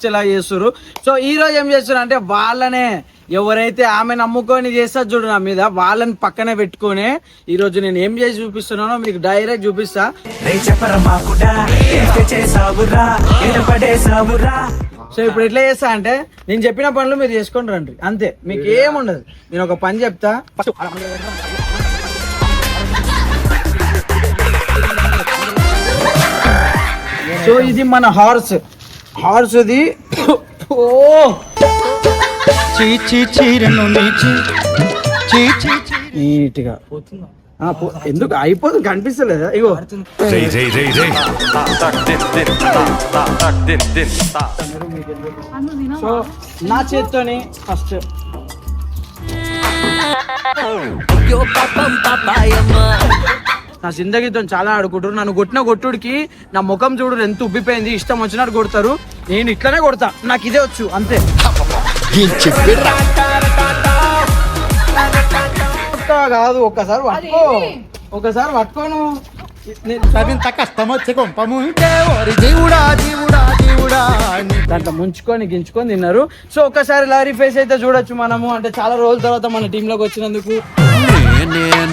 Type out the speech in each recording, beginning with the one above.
కొట్టిపించేలా చేస్తారు. సో ఈ రోజు ఏం చేస్తున్నారు అంటే వాళ్ళనే ఎవరైతే ఆమె నమ్ముకొని చేస్తారు చూడు నా మీద, వాళ్ళని పక్కనే పెట్టుకొని ఈ రోజు నేను ఏం చేసి చూపిస్తున్నానో మీకు డైరెక్ట్ చూపిస్తా. సో ఇప్పుడు ఎట్లా చేస్తా అంటే నేను చెప్పిన పనులు మీరు చేసుకొని రండి అంతే, మీకు ఏముండదు. నేను ఒక పని చెప్తా. సో ఇది మన హార్స్ది. నీట్గా ఎందుకు అయిపోతుంది కనిపిస్తలేదా? ఇగో సో నా చేత్తోని ఫస్ట్ నా జిందగీతో చాలా ఆడుకుంటారు. నన్ను కొట్టిన కొట్టుడికి నా ముఖం చూడు ఎంత ఉబ్బిపోయింది. ఇష్టం వచ్చినట్టు కొడతారు, నేను ఇట్లనే కొడతా, నాకు ఇదే వచ్చు అంతే. కాదు ఒక్కసారి పట్టుకోను దాంట్లో ముంచుకొని గించుకొని తిన్నారు. సో ఒక్కసారి లారీ ఫేస్ అయితే చూడొచ్చు మనము, అంటే చాలా రోజుల తర్వాత మన టీమ్ లోకి వచ్చినందుకు.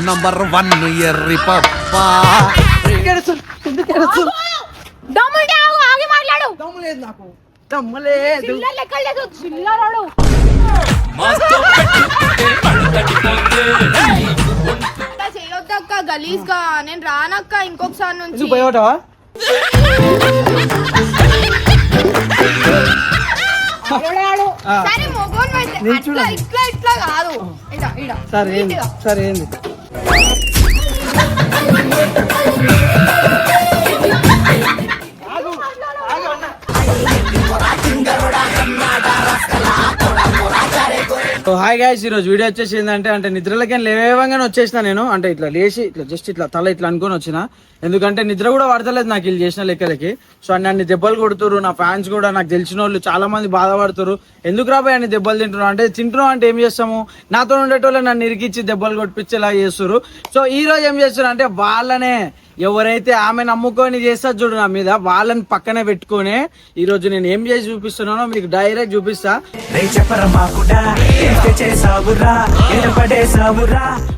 నంబర్ 1 ఎర్రి పప్పా నాకు దమ్ములేదు. చేయొద్దక్క గలీజ్ గా, నేను రానక్క ఇంకొకసారి నుంచి. పోయావా? సరే మొగోన్ ఇట్లా కాదు. సరే ఏంది హాయ్ గైస్, ఈరోజు వీడియో వచ్చేసి ఏంటంటే అంటే నిద్రలకి లేవంగానే వచ్చేసిన నేను. అంటే ఇట్లా లేచి ఇట్లా జస్ట్ ఇట్లా తల ఇట్లా అనుకొని వచ్చిన, ఎందుకంటే నిద్ర కూడా పడతలేదు నాకు వీళ్ళు చేసిన లెక్కలకి. సో నన్ను దెబ్బలు కొడుతురు, నా ఫ్యాన్స్ కూడా నాకు తెలిసిన వాళ్ళు చాలా మంది బాధపడుతురు. ఎందుకు రాబోయే అన్ని దెబ్బలు తింటున్నావు అంటే ఏం చేస్తాము, నాతో ఉండేటోళ్ళు నన్ను ఇరికిచ్చి దెబ్బలు కొట్టిపించేలా చేస్తారు. సో ఈ రోజు ఏం చేస్తున్నారు అంటే వాళ్ళనే ఎవరైతే ఆమె నమ్ముకొని చేస్తారు చూడు నా మీద, వాళ్ళని పక్కనే పెట్టుకొని ఈ రోజు నేను ఏం చేసి చూపిస్తున్నానో మీకు డైరెక్ట్ చూపిస్తా.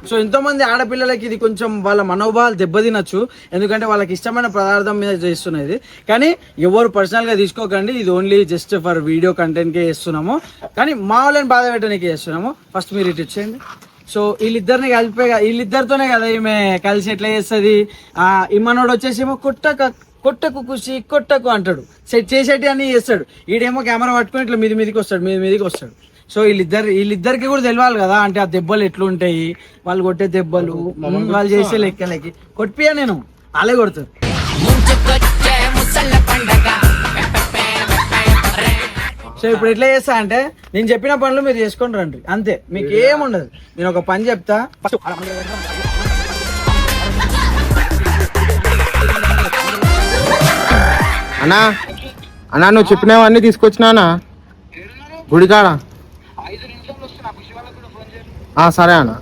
సో ఎంతో మంది ఆడపిల్లలకి ఇది కొంచెం వాళ్ళ మనోభావాలు దెబ్బతినచ్చు, ఎందుకంటే వాళ్ళకి ఇష్టమైన పదార్థం మీద చేస్తున్నది. కానీ ఎవరు పర్సనల్ గా తీసుకోకండి, ఇది only just for video content కే చేస్తున్నాము, కానీ మా వాళ్ళని బాధ పెట్టడానికి చేస్తున్నాము. ఫస్ట్ మీరు ఇటు ఇచ్చేయండి. సో వీళ్ళిద్దరితోనే కదా ఈమె కలిసి ఎట్లా చేస్తుంది. ఇమ్మనోడు వచ్చేసేమో కొట్టకు ఖుషి కొట్టకు అంటాడు, సెట్ చేసేటి అని చేస్తాడు. ఈడేమో కెమెరా పట్టుకొని ఇట్లా మీదికి వస్తాడు. సో వీళ్ళిద్దరికి కూడా తెలియాలి కదా, అంటే ఆ దెబ్బలు ఎట్లుంటాయి, వాళ్ళు కొట్టే దెబ్బలు, వాళ్ళు చేసే లెక్కలకి కొట్టియా నేను అలాగే కొడతారు. సో ఇప్పుడు ఎట్లా చేస్తా అంటే నేను చెప్పిన పనులు మీరు చేసుకొని రండి అంతే, మీకు ఏముండదు. నేను ఒక పని చెప్తా. అన్నా నువ్వు చెప్పినవన్నీ తీసుకొచ్చినా గుడికాడ. సరే అన్న.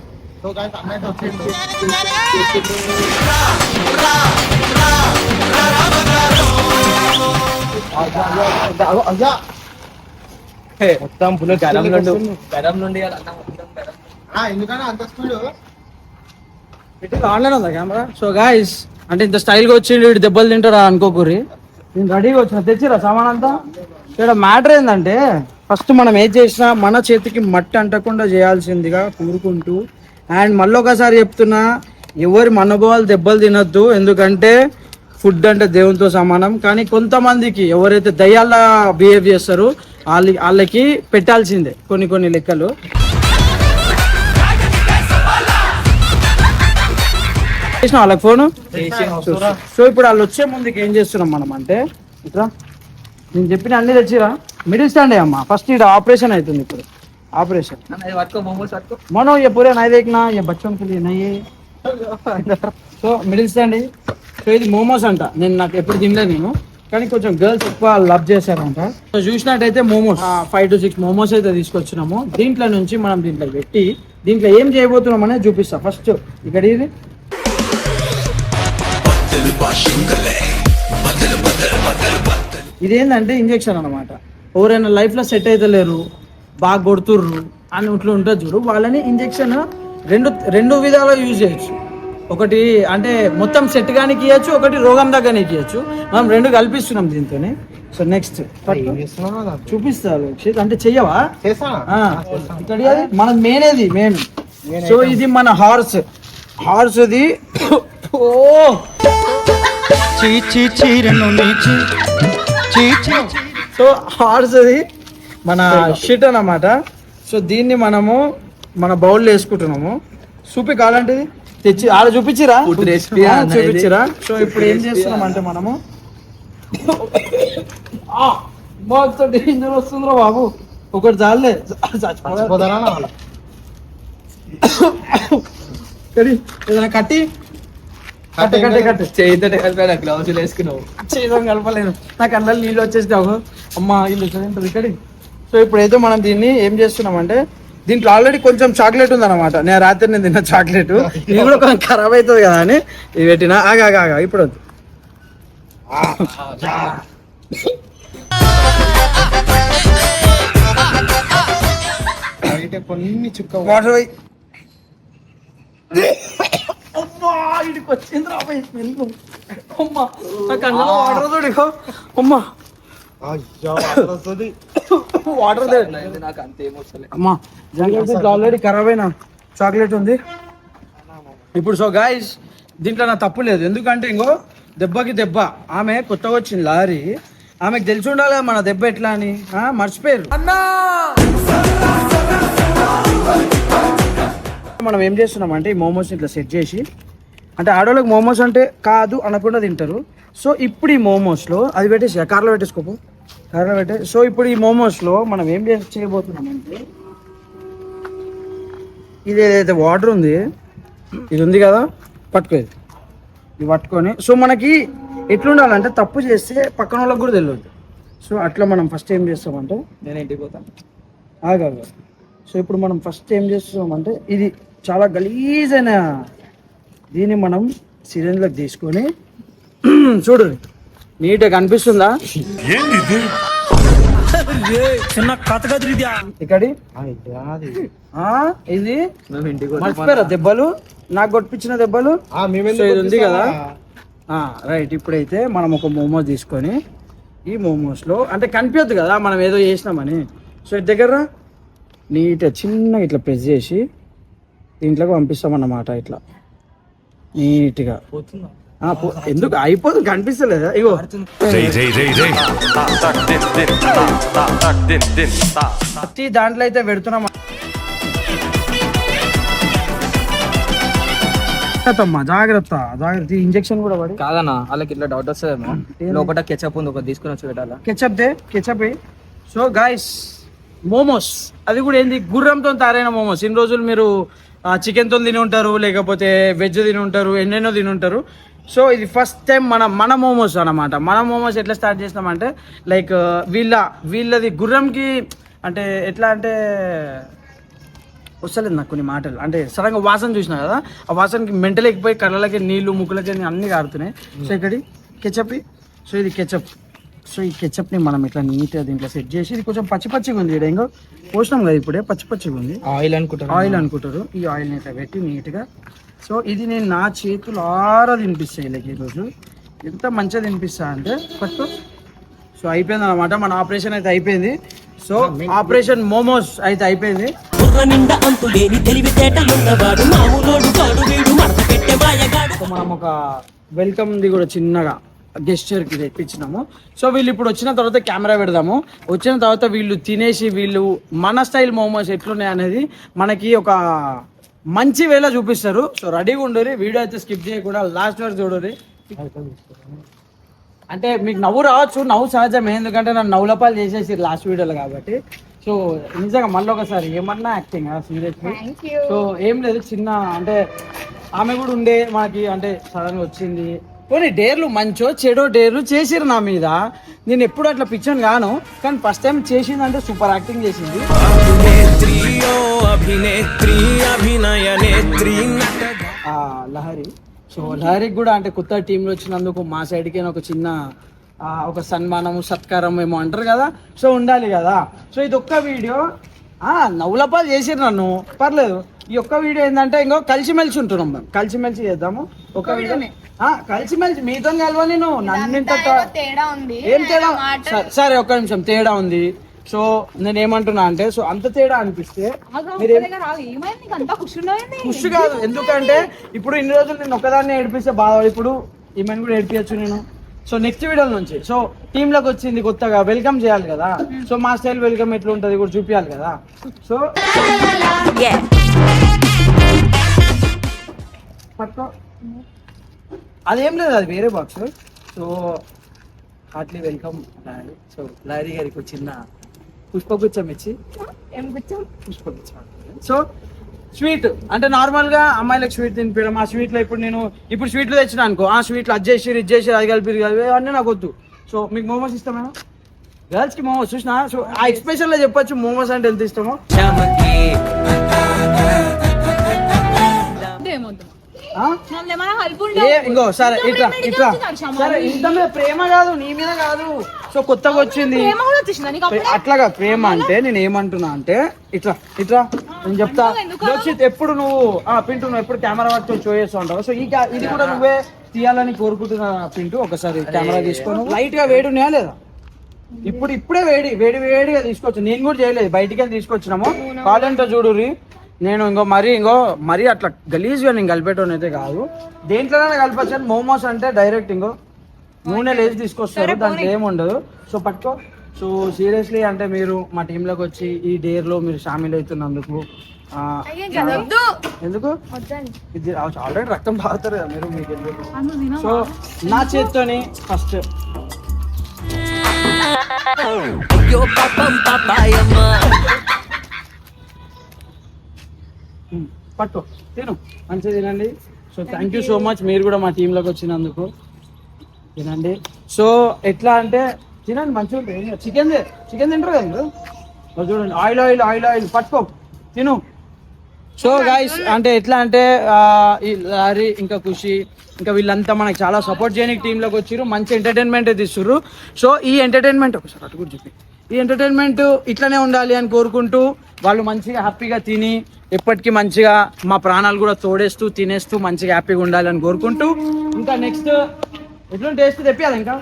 మొత్తం ఫుల్ గరం నుండి ఎందుకన్నా అంత స్పీడ్ ఆన్లైన్ ఉందా కెమెరా? సో గాయస్, అంటే ఇంత స్టైల్ గా వచ్చిండు వీడు, దెబ్బలు తింటారా అనుకోకూరి. నేను రెడీగా వచ్చిన, తెచ్చిరా సామాన్ అంతా. ఇక్కడ మ్యాటర్ ఏంటంటే ఫస్ట్ మనం ఏం చేసినా మన చేతికి మట్టి అంటకుండా చేయాల్సిందిగా కూరుకుంటూ. అండ్ మళ్ళీ ఒకసారి చెప్తున్నా, ఎవరి మనోభావాలు దెబ్బలు తినొద్దు, ఎందుకంటే ఫుడ్ అంటే దేవునితో సమానం. కానీ కొంతమందికి ఎవరైతే దయ్యాల బిహేవ్ చేస్తారో వాళ్ళకి పెట్టాల్సిందే కొన్ని లెక్కలు. చేసిన వాళ్ళకి ఫోను. సో ఇప్పుడు వాళ్ళు వచ్చే ముందుకు ఏం చేస్తున్నాం మనం అంటే, ఇట్లా నేను చెప్పిన అన్ని తెచ్చిరా. మిడిల్ స్టాండ్ అమ్మా, ఫస్ట్ ఇక్కడ ఆపరేషన్ అవుతుంది. ఇప్పుడు ఆపరేషన్ మనం ये पूरे नहीं देखना, ये बच्चों के लिए नहीं है. So middle stand. సో ఇది మోమోస్ అంట, నాకు ఎప్పుడు తినలేదు నేను, కానీ కొంచెం గర్ల్స్ ఎక్కువ లవ్ చేశారంట. సో చూసినట్టయితే మోమోస్ 5 to 6 మోమోస్ అయితే తీసుకొచ్చినాము. దీంట్లో నుంచి మనం దీంట్లో పెట్టి దీంట్లో ఏం చేయబోతున్నాం అనేది చూపిస్తా. ఫస్ట్ ఇక్కడ ఇది ఇదేంటంటే ఇంజెక్షన్ అనమాట. ఎవరైనా లైఫ్లో సెట్ అయితే లేరు, బాగా కొడుతుర్రు అని ఇట్లా ఉంటుంది చూడు, వాళ్ళని ఇంజెక్షన్ రెండు విధాలుగా యూజ్ చేయొచ్చు. ఒకటి అంటే మొత్తం సెట్ కానీ ఇవ్వచ్చు, ఒకటి రోగం దగ్గర ఇవ్వచ్చు. మనం రెండు కల్పిస్తున్నాం దీంతోనే. సో నెక్స్ట్ చూపిస్తారు అంటే చెయ్యవా? ఇక్కడ మన మెయిన్. సో ఇది మన హార్స్ది. ఓ సో హార్స్ది మన షిట్ అన్నమాట. సో దీన్ని మనము మన బౌల్లో వేసుకుంటున్నాము. సూపి కావాలంటేది తెచ్చి ఆడ చూపించిరా? చూపించిరా? సో ఇప్పుడు ఏం చేస్తున్నాం అంటే మనము డేంజర్ వస్తుందిరా బాబు, ఒకటి చాలే ఏదైనా కట్టి గ్లౌజులు వేసుకున్నావు. చేయడం కలపలేను, నాకు అందులో నీళ్ళు వచ్చేసావు అమ్మ ఇల్లు ఉంటుంది ఇక్కడ. సో ఇప్పుడైతే మనం దీన్ని ఏం చేస్తున్నామంటే దీంట్లో ఆల్రెడీ కొంచెం చాక్లెట్ ఉందన్నమాట. నేను రాత్రి నేను తిన్న చాక్లెట్ ఇది కూడా కొంచెం ఖరాబ్ అవుతుంది కదా అని ఇది పెట్టిన. ఆగా ఇప్పుడు వద్దు. కొన్ని చుక్క వాటర్ పోయి ఇడికి వచ్చింది రాబోయే స్మెల్. అమ్మా నాకు అందులో వాటర్ చూడికో. అమ్మా వాటర్ నాకు అంతేమొస్తలే. అమ్మా ఆల్రెడీ ఖరాబ్ అయిన చాక్లెట్ ఉంది ఇప్పుడు. సో గాయ్స్ దీంట్లో నా తప్పు లేదు, ఎందుకంటే ఇంకో దెబ్బకి దెబ్బ. ఆమె కొత్తగా వచ్చింది లారీ, ఆమెకు తెలిసి ఉండాలి మన దెబ్బ ఎట్లా అని. మర్చిపోయారు. మనం ఏం చేస్తున్నాం అంటే ఈ మోమోస్ ఇట్లా సెట్ చేసి, అంటే ఆడవాళ్ళకి మోమోస్ అంటే కాదు అనకుండా తింటారు. సో ఇప్పుడు ఈ మోమోస్లో అది పెట్టేసి కార్లో పెట్టేసుకోపు, కార్లో పెట్టే. సో ఇప్పుడు ఈ మోమోస్లో మనం ఏం చేయబోతున్నాం అంటే ఇది ఏదైతే వాటర్ ఉంది, ఇది ఉంది కదా, పట్టుకోది ఇది పట్టుకొని. సో మనకి ఎట్లుండాలంటే తప్పు చేస్తే పక్కన వాళ్ళకి కూడా తెలియదు. సో అట్లా మనం ఫస్ట్ ఏం చేస్తామంటే నేను ఇంటికి పోతాను. ఆగా. సో ఇప్పుడు మనం ఫస్ట్ ఏం చేస్తున్నామంటే ఇది చాలా గలీజ్ అయిన దీన్ని మనం సిలిండర్లోకి తీసుకొని చూడు నీట్గా కనిపిస్తుందా? ఇక్కడి ఇది మర్చిపోయారా దెబ్బలు, నాకు కొట్టించిన దెబ్బలు. సో ఇది ఉంది కదా, రైట్. ఇప్పుడైతే మనం ఒక మోమోస్ తీసుకొని ఈ మోమోస్లో అంటే కనిపించద్దు కదా మనం ఏదో చేసినామని. సో ఇది దగ్గర నీట్గా చిన్నగా ఇట్లా ప్రెస్ చేసి దీంట్లోకి పంపిస్తామన్నమాట. ఇట్లా నీట్గా ఎందుకు అయిపోతుంది కనిపిస్తలేదా? ఇగో ప్రతి దాంట్లో అయితే పెడుతున్నాం. జాగ్రత్త ఇంజెక్షన్ కూడా పడి కాదన్నా వాళ్ళకి ఇట్లా డౌట్ వస్తుందేమో. లోపల కెచప్ ఉంది, ఒకటి తీసుకుని వచ్చి పెట్టాలా? కెచప్. సో గాయస్ మోమోస్ అది కూడా ఏంది, గుర్రంతో తయారైన మోమోస్. ఇన్ని రోజులు మీరు చికెన్తో తిని ఉంటారు, లేకపోతే వెజ్ తిని ఉంటారు, ఎన్నెన్నో తిని ఉంటారు. సో ఇది ఫస్ట్ టైం మన మోమోస్ అన్నమాట. మన మోమోస్ ఎట్లా స్టార్ట్ చేస్తామంటే లైక్ వీళ్ళది గుర్రంకి అంటే ఎట్లా అంటే వస్తలేదు నాకు కొన్ని మాటలు. అంటే సడన్గా వాసన చూసినా కదా, ఆ వాసనకి మెంటల్ ఎక్కిపోయి కళ్ళకి నీళ్ళు ముక్కులకి అన్నీ కారుతున్నాయి. సో ఇక్కడ కెచప్. సో ఇది కెచప్. సో ఈ కెచప్ని మనం ఇట్లా నీట్గా దీంట్లో సెట్ చేసి, ఇది కొంచెం పచ్చిగా ఉంది. ఇక్కడ ఇంకా పోసినాం కదా ఇప్పుడే, పచ్చిగా ఉంది. ఆయిల్ అనుకుంటారు. ఈ ఆయిల్ని ఇట్లా పెట్టి నీట్గా. సో ఇది నేను నా చేతులు తినిపిస్తాయి ఇలా ఈరోజు. ఎంత మంచిగా తినిపిస్తా అంటే ఫస్ట్. సో అయిపోయింది అనమాట మన ఆపరేషన్ అయితే అయిపోయింది. సో ఆపరేషన్ మోమోస్ అయితే అయిపోయింది. సో మనం ఒక వెల్కమ్ది కూడా చిన్నగా గెస్చర్కి తెప్పించినాము. సో వీళ్ళు ఇప్పుడు వచ్చిన తర్వాత కెమెరా పెడదాము. వచ్చిన తర్వాత వీళ్ళు తినేసి వీళ్ళు మన స్టైల్ మోమోస్ ఎట్లున్నాయి అనేది మనకి ఒక మంచి వేళ చూపిస్తారు. సో రెడీగా ఉండరు, వీడియో అయితే స్కిప్ చేయకుండా లాస్ట్ వరకు చూడరు. అంటే మీకు నవ్వు రావచ్చు, నవ్వు సహజమే, ఎందుకంటే నన్ను నవ్వులపాలు చేసేసి లాస్ట్ వీడియోలో కాబట్టి. సో నిజంగా మళ్ళీ ఒకసారి ఏమన్నా యాక్టింగ్ సీరియస్లీ. సో ఏం లేదు, చిన్న అంటే ఆమె కూడా ఉండే మనకి, అంటే సడన్గా వచ్చింది. కొన్ని డేర్లు మంచో చెడో డేర్లు చేసిరు నా మీద. నేను ఎప్పుడు అట్లా పిచ్చాను కాను, కానీ ఫస్ట్ టైం చేసిందంటే సూపర్ యాక్టింగ్ చేసింది. లహరి. సో లహరికి కూడా అంటే కొత్త టీంలో వచ్చినందుకు మా సైడ్కి ఒక చిన్న ఒక సన్మానము సత్కారం ఏమో అంటారు కదా, సో ఉండాలి కదా. సో ఇది ఒక్క వీడియో నవ్వులపాలు చేసిర్రు నన్ను, పర్లేదు. ఈ ఒక్క వీడియో ఏంటంటే ఇంకో కలిసిమెలిసి ఉంటున్నాం మేము, కలిసిమెలిసి చేద్దాము ఒక వీడియో. కలిసిమెలిసి మీతో కలవ నేను నన్ను ఇంత తేడా ఉంది. ఏం తేడా? సరే ఒక్క నిమిషం, తేడా ఉంది. సో నేను ఏమంటున్నా అంటే, సో అంత తేడా అనిపిస్తే ఖుషి కాదు. ఎందుకంటే ఇప్పుడు ఇన్ని రోజులు నేను ఒక్కదాన్ని ఏడిపిస్తే బాగా, ఇప్పుడు ఈమెను కూడా ఏడిపించచ్చు నేను. సో నెక్స్ట్ వీడియో నుంచి సో టీమ్ లోకి వచ్చింది కొత్తగా, వెల్కమ్ చేయాలి కదా. సో మా స్టైల్ వెల్కమ్ ఎట్లా ఉంటుంది కూడా చూపించాలి కదా. సో పట్టుకో, అదేం లేదు, అది వేరే box. So heartly welcome Larry. So Larry గారికి ఒక చిన్న పుష్పగుచ్చం ఇచ్చి, పుష్పగుచ్చం. సో స్వీట్ అంటే నార్మల్ గా అమ్మాయిలకు స్వీట్ తినిపించడం. ఆ స్వీట్ లో ఇప్పుడు స్వీట్లు తెచ్చిన అనుకో, ఆ స్వీట్లు అది చేసి ఇది చేసి అది కలిపి అన్నీ నాకు వద్దు. సో మీకు మోమోస్ ఇష్టమేనా? గర్ల్స్ కి మోమోస్ చూసినా, సో ఆ ఎక్స్ప్రెషన్ లో చెప్పొచ్చు మోమోస్ అంటే ఎంత ఇష్టమో. ఇంకో సరే ఇట్లా ఇట్లా సరే, ఇంత మీద ప్రేమ కాదు, నీ మీద కాదు. సో కొత్తగా వచ్చింది అట్లాగా ప్రేమ అంటే. నేను ఏమంటున్నా అంటే ఇట్లా ఇట్లా నేను చెప్తా. జోక్షిత్ ఎప్పుడు నువ్వు పింటూ నువ్వు ఎప్పుడు కెమెరా పట్టుకొని షో చేస్తూ ఉంటావు. సో ఇది కూడా నువ్వే తీయాలని కోరుకుంటున్నా పింటూ. ఒకసారి కెమెరా తీసుకొని లైట్ గా వేడి ఉన్నాయా లేదా? ఇప్పుడే వేడిగా తీసుకోవచ్చు. నేను కూడా చేయలేదు, బయటికి వెళ్ళి తీసుకొచ్చినాము. కావాలంటే చూడుర్రి. నేను మరీ అట్లా గలీజ్గా నేను కలిపేటోని అయితే కాదు, దేంట్లోనే కలిపొచ్చాను. మోమోస్ అంటే డైరెక్ట్ నూనె లేచి తీసుకొస్తారు, దాంట్లో ఏముండదు. సో పట్టుకో. సో సీరియస్లీ అంటే మీరు మా టీంలోకి వచ్చి ఈ డేర్లో మీరు షామిల్ అవుతున్నందుకు ఎందుకు ఇది ఆల్రెడీ రక్తం తాగుతారు కదా మీరు, మీకు ఎందుకు. సో నా చేత్తోని ఫస్ట్ పట్టు తిను, మంచిగా తినండి. So thank you so much మీరు కూడా మా టీంలోకి వచ్చినందుకు. తినండి. సో ఎట్లా అంటే తినండి, మంచిగా ఉంటుంది. చికెన్ తింటారు కదా మీరు. చూడండి, ఆయిల్ పట్టుకో, తిను. సో గైస్ అంటే ఎట్లా అంటే ఈ లారీ ఇంకా ఖుషి ఇంకా వీళ్ళంతా మనకి చాలా సపోర్ట్ చేయడానికి టీంలోకి వచ్చారు, మంచి ఎంటర్టైన్మెంట్ తీస్తుర్రు. సో ఈ ఎంటర్టైన్మెంట్ ఒకసారి అటు కూడా చెప్పి, ఈ ఎంటర్టైన్మెంట్ ఇట్లానే ఉండాలి అని కోరుకుంటూ వాళ్ళు మంచిగా హ్యాపీగా తిని ఎప్పటికీ మంచిగా మా ప్రాణాలు కూడా తోడేస్తూ తినేస్తూ మంచిగా హ్యాపీగా ఉండాలి అని కోరుకుంటూ, ఇంకా నెక్స్ట్ ఎట్లా టేస్ట్ తెప్పియాలి ఇంకా.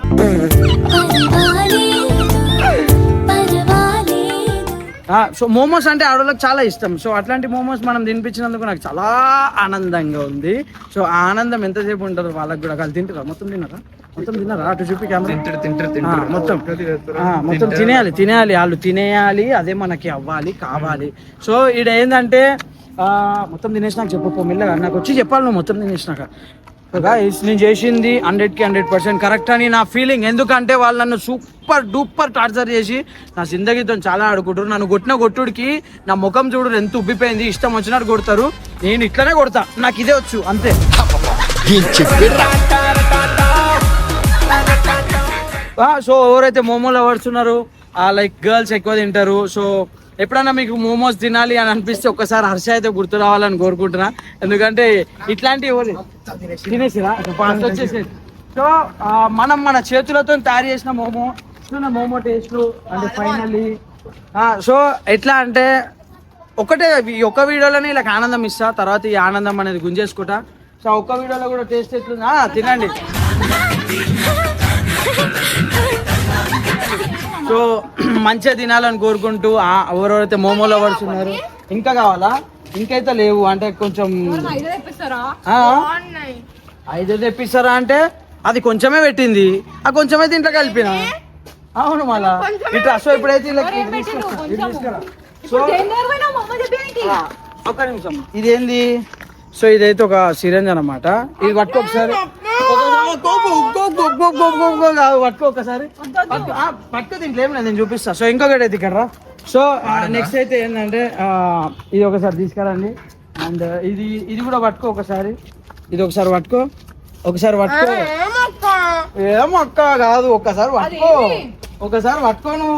సో మోమోస్ అంటే ఆడవాళ్ళకి చాలా ఇష్టం. సో అట్లాంటి మోమోస్ మనం తినిపించినందుకు నాకు చాలా ఆనందంగా ఉంది. సో ఆ ఆనందం ఎంతసేపు ఉంటుందో వాళ్ళకి కూడా. వాళ్ళు తింటారా? మొత్తం తిన్నారా? అటు చూపి కెమెరా. మొత్తం తినేయాలి, వాళ్ళు తినేయాలి, అదే మనకి అవ్వాలి కావాలి. సో ఈడ ఏంటంటే మొత్తం తినేసినాక చెప్పు మెల్లగా, నాకు వచ్చి చెప్పాలి నువ్వు మొత్తం తినేసినాక. నేను చేసింది 100కి 100% కరెక్ట్ అని నా ఫీలింగ్. ఎందుకంటే వాళ్ళు నన్ను సూపర్ డూపర్ టార్చర్ చేసి నా జిందగీతో చాలా ఆడుకుంటారు. నన్ను కొట్టిన కొట్టుడికి నా ముఖం చూడు ఎంత ఉబ్బిపోయింది. ఇష్టం వచ్చినట్టు కొడతారు, నేను ఇట్లనే కొడతా, నాకు ఇదే వచ్చు అంతే. సో ఎవరైతే మోమోలు పడుతున్నారో లైక్ గర్ల్స్ ఎక్కువ తింటారు. సో ఎప్పుడన్నా మీకు మోమోస్ తినాలి అని అనిపిస్తే ఒక్కసారి హర్ష అయితే గుర్తు రావాలని కోరుకుంటున్నా. ఎందుకంటే ఇట్లాంటివి తినేసిరా ఫాస్ట్ వచ్చేసి. సో మనం మన చేతులతో తయారు చేసిన మోమో టేస్ట్ అంటే ఫైనల్లీ. సో ఎట్లా అంటే ఒకటే ఈ ఒక్క వీడియోలోనే ఇలా ఆనందం ఇస్తా, తర్వాత ఈ ఆనందం అనేది గుంజేసుకుంటా. సో ఒక్క వీడియోలో కూడా టేస్ట్ ఎట్లుంది తినండి. సో మంచిగా తినాలని కోరుకుంటూ ఎవరెవరైతే మోమోలో పడుతున్నారు. ఇంకా కావాలా? ఇంకైతే లేవు అంటే కొంచెం 5 తెప్పిస్తారా అంటే అది కొంచెమే పెట్టింది, ఆ కొంచెమే దీంట్లో కలిపిన. అవును మళ్ళా ఇట్లా. సో ఇప్పుడైతే సో ఒక్క నిమిషం, ఇదేంది? సో ఇదైతే ఒక సిరంజ్ అనమాట. ఇది పట్టుకో ఒకసారి, పట్టుకో ఒకసారి పట్టుకో, దీంట్లో ఏం లేదు నేను చూపిస్తా. సో ఇంకొకటి అయితే ఇక్కడ రా. సో నెక్స్ట్ అయితే ఏంటంటే ఇది ఒకసారి తీసుకురండి. అండ్ ఇది కూడా పట్టుకో ఒకసారి, ఇది ఒకసారి పట్టుకో. ఏమక్క కాదు, ఒక్కసారి పట్టుకోను.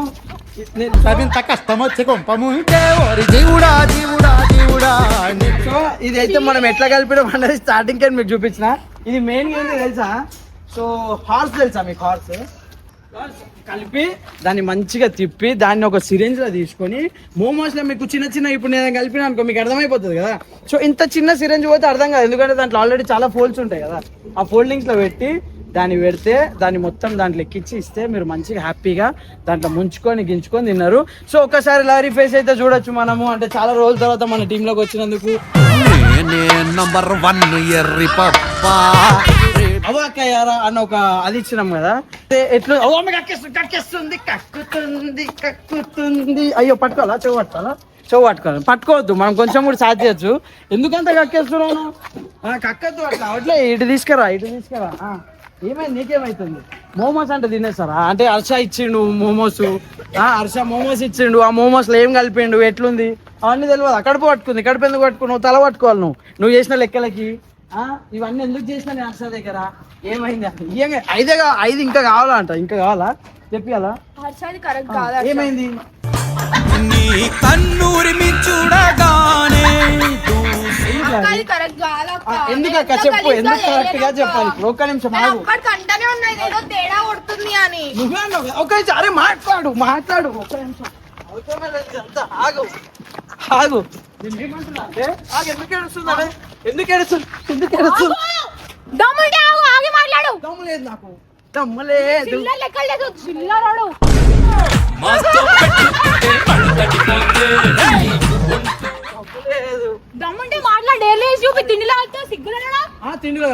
సో ఇదైతే మనం ఎట్లా కలిపినాం అనేది స్టార్టింగ్ కానీ మీకు చూపించిన. ఇది మెయిన్ ఏంటి తెలుసా? సో హార్స్ తెలుసా మీకు? కలిపి దాన్ని మంచిగా తిప్పి దాన్ని ఒక సిరింజ్ లో తీసుకొని మోమోస్ లో మీకు చిన్న చిన్న ఇప్పుడు నేను కలిపిన అనుకో మీకు అర్థమైపోతుంది కదా. సో ఇంత చిన్న సిరింజ్ పోతే అర్థం కాదు, ఎందుకంటే దాంట్లో ఆల్రెడీ చాలా ఫోల్డ్స్ ఉంటాయి కదా. ఆ ఫోల్డింగ్స్ లో పెట్టి దాన్ని పెడితే దాన్ని మొత్తం దాంట్లో ఎక్కించి ఇస్తే మీరు మంచిగా హ్యాపీగా దాంట్లో ముంచుకొని గించుకొని తిన్నారు. సో ఒకసారి లారీ ఫేస్ అయితే చూడొచ్చు మనము, అంటే చాలా రోజుల తర్వాత మన టీంలోకి వచ్చినందుకు. నంబర్ 1 ఎర్రి పప్ప అవ్వక్కయ్యారా అన్న ఒక అది ఇచ్చినాం కదా, ఎట్లా కక్కేస్తుంది కక్కుతుంది కక్కుతుంది. అయ్యో పట్టుకోవాలా, చెవు పట్టుకోవాలా, చెవు పట్టుకోవాలి, పట్టుకోవద్దు, మనం కొంచెం కూడా సాధ్ చేయొచ్చు. ఎందుకంత కక్కేస్తున్నాను, కక్కద్దు అట్లా అట్లా. ఇటు తీసుకురా ఏమైంది, నీకేమైతుంది? మోమోస్ అంటే తినేస్తారా? అంటే హర్ష ఇచ్చిండు మోమోస్, హర్ష మోమోస్ ఇచ్చిండు, ఆ మోమోస్ లో ఏం కలిపిండు, ఎట్లుంది అవన్నీ తెలియదు. కడుపు పట్టుకుంది, కడుపు ఎందుకు పట్టుకున్నావు? తల పట్టుకోవాలి నువ్వు చేసిన లెక్కలకి. ఇవన్నీ ఎందుకు చేసినా నేను హర్ష దగ్గర ఏమైంది? ఐదు ఇంకా కావాలా అంట, ఇంకా కావాలా చెప్పాలా? హర్షది కరెక్ట్ కాదు. ఏమైంది? నీ కన్నూరి మీ చూడగానే అక్కది కరెక్ట్ కాదు అక్క. ఎందుకు అక్క చెప్పు, ఎందుకు కరెక్ట్ గా చెప్పాలి? ఒక్క నిమిషం ఆగు. ఒక్కడికంటనే ఉన్నాయి ఏదో తేడా కొడుతుంది అని. నువ్వే అన్నావు కదా, ఒక్క నిమిషం. అరే మాట్లాడు ఒక్క నిమిషం. అవసరమే లేదు అంతా. ఆగు నేనేమంటున్నా అంటే ఎందుకు ఏడుస్తుంది? ఎందుకు ఏడుస్తుంది? దమ్ముంటే ఆగు, ఆగి మాట్లాడు. దమ్ము లేదు నాకు, దమ్ము లేదు. చిల్లర లెక్కలు లేదు, చిల్లరాడు. దమ్ముంటే మాట్లాడు. డైలీ చూపి తిండిలో అవుతావు, సిగ్గులేనా? తిండిలో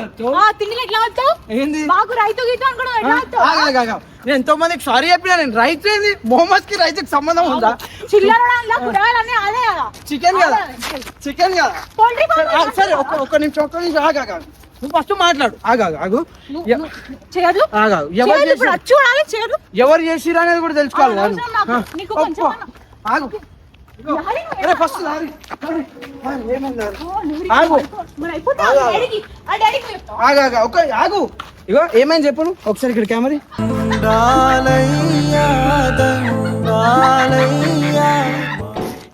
ఎట్లా అవుతావు? ఏంది మాకు రైతు గీత అనుకోవడం ఎట్లా అవుతావు? నేను ఎంతో మందికి సారీ చెప్పినా. నేను రైతు ఏంది? మొహమ్మద్ కి రైతుకి సంబంధం ఉందా? చిల్లర కూరగాయలన్నీ అదే కదా, చికెన్ కదా. పోల్ట్రీ సరే ఒక్క నిమిషం ఆగు. నువ్వు ఫస్ట్ మాట్లాడు. ఆగు. చేయదు ఎవరు చేసిరా అనేది కూడా తెలుసుకోవాలి కదా. ఆగు ఫస్ట్ ఆగు. ఇగో ఏమైంది చెప్పు ఒకసారి ఇక్కడ కెమెరా.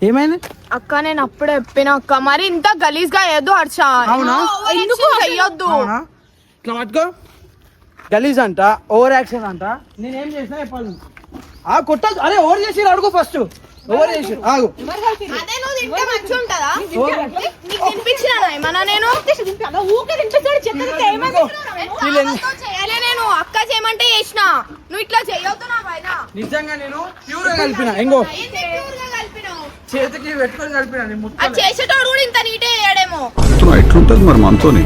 ఏమైంది అక్క? నేను అప్పుడే చెప్పిన అక్క, మరి ఇంత గలీజ్ గా ఏదో హర్ష. అవునా? ఎందుకు చెయ్యొద్దు ఇట్లా పట్టుకో. గలీజ్ అంట, ఓవర్ యాక్షన్ అంట. నేనేం చేసినా చెప్పాలి. కొట్టదు. అరే ఓవర్ చేసి అడుగు ఫస్ట్. ఓవర్ చేసి ఆగు. అదే నువ్వు తింటే మంచిగా ఉంటదా? నీకు తినిపించినా ఏమన్నా? నేను చేయలే. నేను అక్క చేయమంటే చేసిన. నువ్వు ఇట్లా చేయొద్దు నా పైన. నిజంగా నేను ప్యూర్ గా కలిపిన. ఇంకో చేతికి పెట్టుకొని కలిపిన. చేసేటోడు కూడా ఇంత నీటే చేయడేమో. ఎట్లుంటది మరి మనతోని?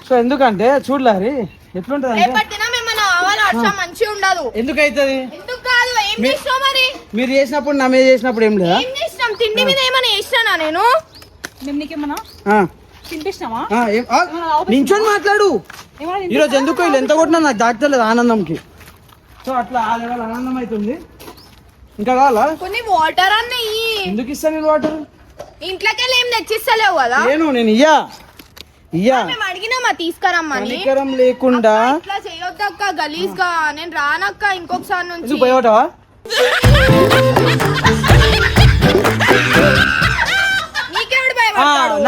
సో ఎందుకంటే చూడలారి ఎట్లుంటది అంటే మంచిగా ఉండదు. ఎందుకు అవుతుంది? ఎందుకు కాదు? ఏం చేసినావు మరి? మీరు చేసినప్పుడు నా మీద చేసినప్పుడు ఏం లేదా? ఏం చేసినాం? తిండి మీద ఏమైనా చేసినా నేను? నించొని మాట్లాడు. ఈరోజు ఎందుకు వీళ్ళు ఎంత కొట్టినా నాకు దాటలేదు ఆనందంకి. సో అట్లా ఆ లెవెల్ ఆనందం అవుతుంది. ఇంకా కావాలా? కొన్ని వాటర్ అన్నయ్యి. ఎందుకు ఇస్తాను నేను వాటర్? ఇంట్లోకి వెళ్ళి ఏం తెచ్చిస్తలేవు కదా. నేను ఇయ్యా మేము అడిగినామా తీసుకురమ్మని. కనికరం లేకుండా ఇట్లా చేయొద్దక్క, గలీజ్ గా. నేను రానక్క ఇంకొకసారి నుంచి. పోయవటవా?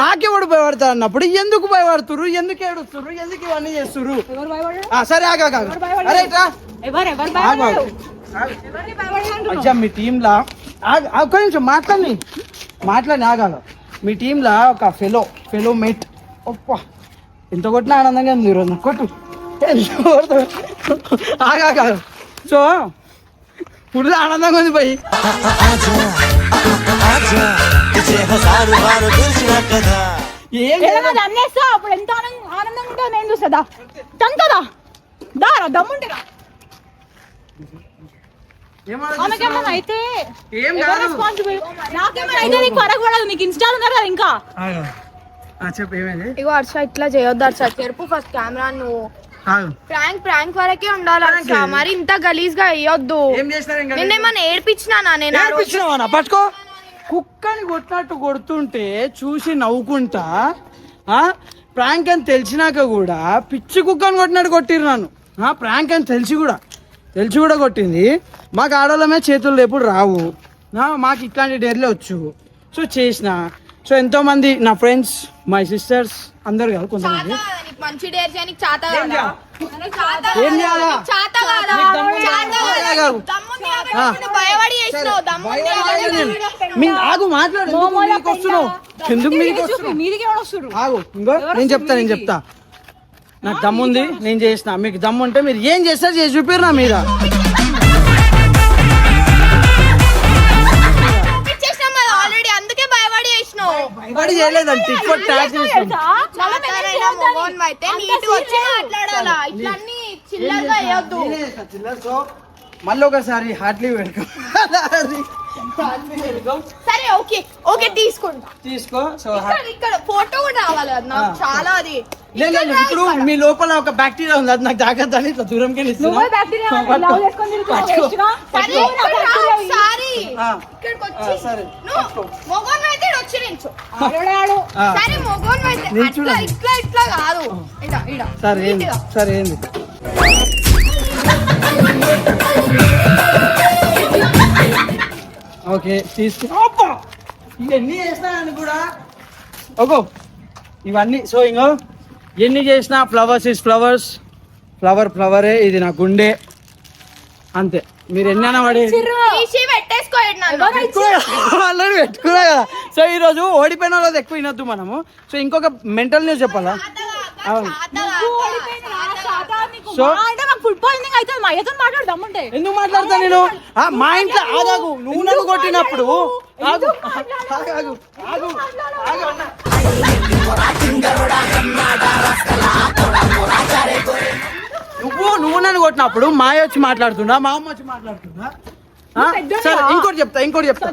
నాకెవడు భయపడతా అన్నప్పుడు ఎందుకు భయపడుతురు? ఎందుకు ఏడుస్తురు? ఎందుకు ఇవన్నీ చేస్తురు? సరే అరే అచ్చా మీ టీంలా ఒక్క నిమిషం మాట్లాడి ఆగాల. మీ టీంలా ఒక ఫెలో మేట్ ఒప్ప ఎంత కొట్టినా ఆనందంగా ఉంది ఈరోజు. కొట్టు ఆగా. సో ఫుల్ ఆనందంగా ఉంది పోయి. అప్పుడు ఎంత ఆనందంగా ఉంటుందో నేను చూస్తుందా? తంతదా దారా దమ్ముంటేగా. ఆమెకేమన్నా అయితే నాకేమైనా అయితే నీకు ఫరక్ పడదు. నీకు ఇన్స్టాల్ ఉన్నారు కదా ఇంకా. చెప్పు ఏమైంది? ఇగో హర్ష ఇట్లా చేయొద్దు హర్ష. చెరుపు ఫస్ట్ కెమెరా. నువ్వు ప్రాంక్ వరకే ఉండాలి హర్ష, మరి ఇంత గలీజ్ గా వేయొద్దు. నిన్నేమన్నా ఏడ్పించినా? నేను పట్టుకో. కుక్కని కొట్టినట్టు కొడుతుంటే చూసి నవ్వుకుంటా ప్రాంక్ అని తెలిసినాక కూడా పిచ్చి కుక్కని కొట్టినట్టు కొట్టిరు నన్ను. ప్రాంక్ అని తెలిసి కూడా కొట్టింది. మాకు ఆడవాళ్ళమే చేతులు ఎప్పుడు రావు, మాకు ఇట్లాంటి డేర్లే వచ్చు. సో చేసిన. సో ఎంతో మంది నా ఫ్రెండ్స్, మై సిస్టర్స్ అందరు కదా కొంతమంది మంచి డేర్ చేయడానికి చాత ఏం చేయాలా? చాత కాదా? చాత కాదా? కాదు. దమ్ముంది కాబట్టి నువ్వు భయపడి చేసినావు. దమ్ముంది కాబట్టి ఆగు మాట్లాడు. ఎందుకు మీదికి వస్తున్నావు? ఎందుకు మీదికి వస్తున్నావు? ఆగు ఇంకో నేను చెప్తా నాకు దమ్ముంది, నేను చేసిన. మీకు దమ్ము ఉంటే మీరు ఏం చేస్తారు చేసి చూపిరు నా మీద. ఇచ్చేసినాం కదా ఆల్రెడీ, అందుకే భయపడి చేసినావు. భయపడి చేయలేదండి, టిక్ ఫర్ టాక్ చేసినాం. మొగోన్ అయితే నీట్గా వచ్చి మాట్లాడాలా, ఇట్లా అన్ని చిల్లరగా వేయొద్దు. సో మళ్ళీ ఒకసారి హార్ట్లీ వెల్కమ్. సరే ఓకే తీసుకుంటా. తీసుకో. సో ఇక్కడ ఫోటో కూడా రావాలి కదా నాకు, చాలా అది. లేదు ఇప్పుడు మీ లోపల ఒక బ్యాక్టీరియా ఉంది, అది నాకు తాగద్దని ఇట్లా దూరంకి సరే, ఇక్కడికి వచ్చి నువ్వు మొగోన్ అయితే ఈడ వచ్చి నించో. సరే మొగోన్ అయితే ఇట్లా కాదు, ఇడ సరే ఏంది ఓకే తీసుకో. ఇవన్నీ చేసినాను కూడా ఓకో ఇవన్నీ. సో ఇంకో ఎన్ని చేసినా ఫ్లవర్స్ ఇస్ ఫ్లవర్స్, ఫ్లవరే. ఇది నా గుండె అంతే. మీరు ఎన్నైనా పడేది ఆల్రెడీ పెట్టుకున్నా కదా. సో ఈరోజు ఓడిపోయిన వాళ్ళది ఎక్కువ వినొద్దు మనము. సో ఇంకొక మెంటల్ న్యూస్ చెప్పాలా? అవును. సో ఎందుకు మాట్లాడతా నేను? మా ఇంట్లో ఆగాగు, నువ్వు నన్ను కొట్టినప్పుడు నువ్వు నన్ను కొట్టినప్పుడు మాయ వచ్చి మాట్లాడుతున్నా, మా అమ్మ వచ్చి మాట్లాడుతున్నా. సరే ఇంకోటి చెప్తా.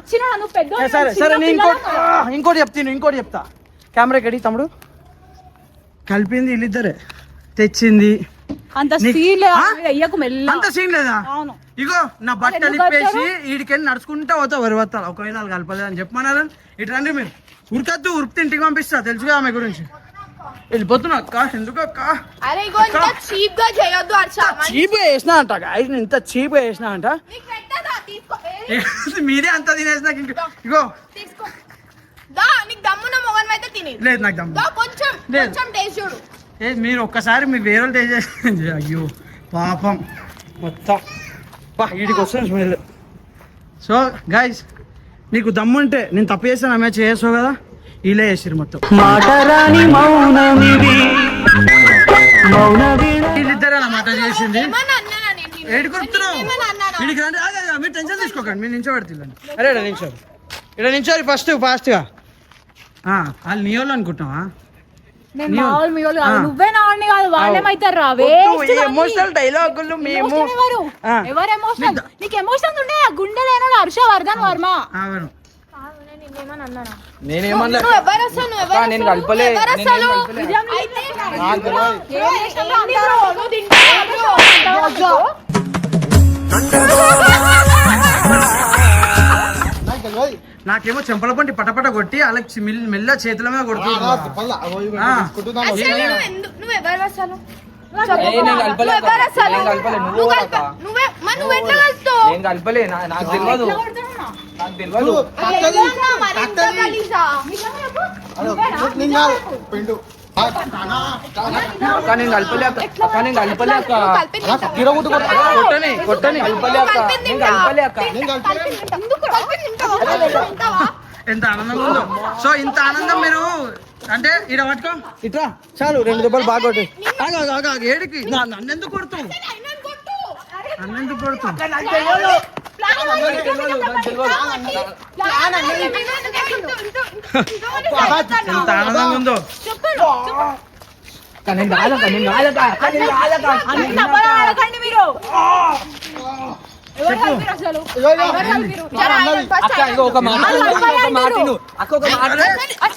సరే నేను ఇంకోటి చెప్తా. కెమెరా కడి తమ్ముడు. కలిపింది వీళ్ళిద్దరే, తెచ్చింది. అంత సీన్ లేదా? ఇగో నా బట్టలు ఇప్పేసి వీడికెళ్ళి నడుచుకుంటా పోతా వరివత్తాను. ఒకవేళ వాళ్ళు కలపలేదు అని చెప్పమన్నారు. ఇటు రండి మీరు. ఉరకద్దు, ఉరికితే ఇంటికి పంపిస్తా. తెలుసుగా ఆమె గురించి. వెళ్ళిపోతున్నా అక్క. ఎందుకు అక్క? చీప్ గా చేసినా అంట, ఇంత చీప్ గా చేసినా అంట. మీరే అంత తినేసినా ఇగో లేదు నాకు దమ్ము. మీరు ఒక్కసారి మీ వేరే టేస్ట్ చేసి అయ్యో పాపం మొత్తం వీడికి వస్తుంది స్మెల్. సో గైస్ నీకు దమ్ముంటే నేను తప్పు చేస్తాను, ఆమె చేసావు కదా, ఇలా చేసిరు మొత్తం. వీళ్ళిద్దరే అన్నమాట చేసింది. ఏడు కొడుతున్నావు వీడికి రండి. మీరు టెన్షన్ తీసుకోకండి, మీరు నించోబెడుతుందండి. అరే ఇక్కడ నించోరి ఫాస్ట్గా. వాళ్ళు నీ వాళ్ళు అనుకుంటున్నావా? నువ్వే నాడిని కాదు, వాళ్ళేమైతారు రావే. ఎమోషనల్ డైలాగులు మేము. ఎవరు ఎమోషనల్? నీకు ఎమోషనల్ ఉంటే గుండెలేనో హర్షవర్ధన్ వర్మ. అవును. నేనేమన్నా నేను కలపలే. నాకేమో చెంపల పంటి పటపట కొట్టి వాళ్ళకి మెల్ల చేతుల మీద ఎంత ఆనందంగా ఉందో. సో ఇంత ఆనందం మీరు అంటే ఇడ పట్టుకో ఇట్లా చాలు. 2 దెబ్బలు బాగా కొట్టు. ఏడికి నన్నెందుకు కొడుతావు? నన్నెందుకు కొడుతావు? ఎంత ఆనందంగా ఉందో. ఒక మాట